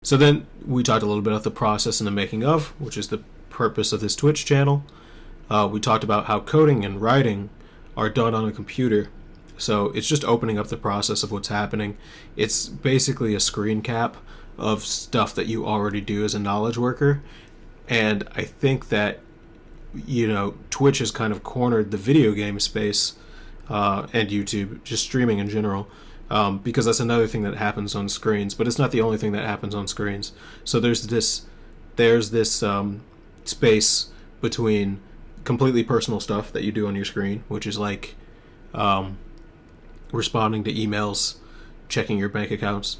So then we talked a little bit about the process and the making of, which is the purpose of this Twitch channel. We talked about how coding and writing are done on a computer. So it's just opening up the process of what's happening. It's basically a screen cap of stuff that you already do as a knowledge worker. And I think that, Twitch has kind of cornered the video game space, and YouTube, just streaming in general, because that's another thing that happens on screens. But it's not the only thing that happens on screens. So there's this space between completely personal stuff that you do on your screen, which is like responding to emails, checking your bank accounts,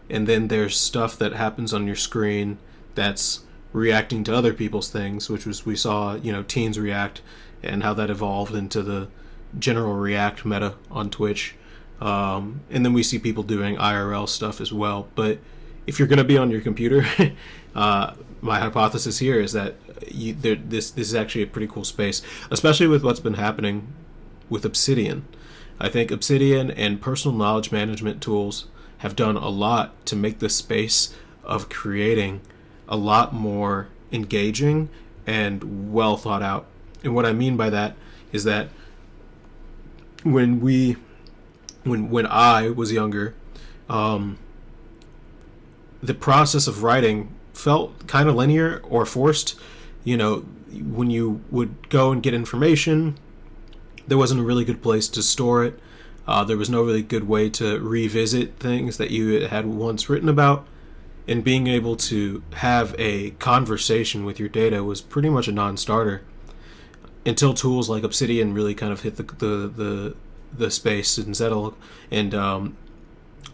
and then there's stuff that happens on your screen that's reacting to other people's things, which was we saw teens react and how that evolved into the general react meta on Twitch, and then we see people doing IRL stuff as well. But if you're going to be on your computer, my hypothesis here is that this is actually a pretty cool space, especially with what's been happening with Obsidian. I think Obsidian and personal knowledge management tools have done a lot to make the space of creating a lot more engaging and well thought out. And what I mean by that is that when I was younger, the process of writing felt kind of linear or forced. When you would go and get information, there wasn't a really good place to store it. There was no really good way to revisit things that you had once written about. And being able to have a conversation with your data was pretty much a non-starter until tools like Obsidian really kind of hit the space, and Zettel and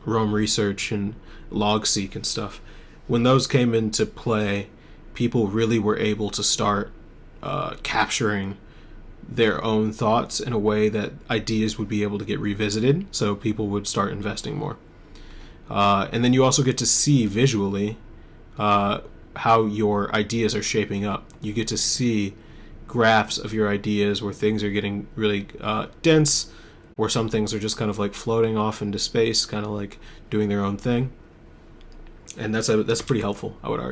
Roam Research and LogSeq and stuff. When those came into play, people really were able to start capturing their own thoughts in a way that ideas would be able to get revisited, so people would start investing more. And then you also get to see visually how your ideas are shaping up. You get to see graphs of your ideas where things are getting really dense, where some things are just kind of like floating off into space, kind of like doing their own thing. And that's pretty helpful, I would argue.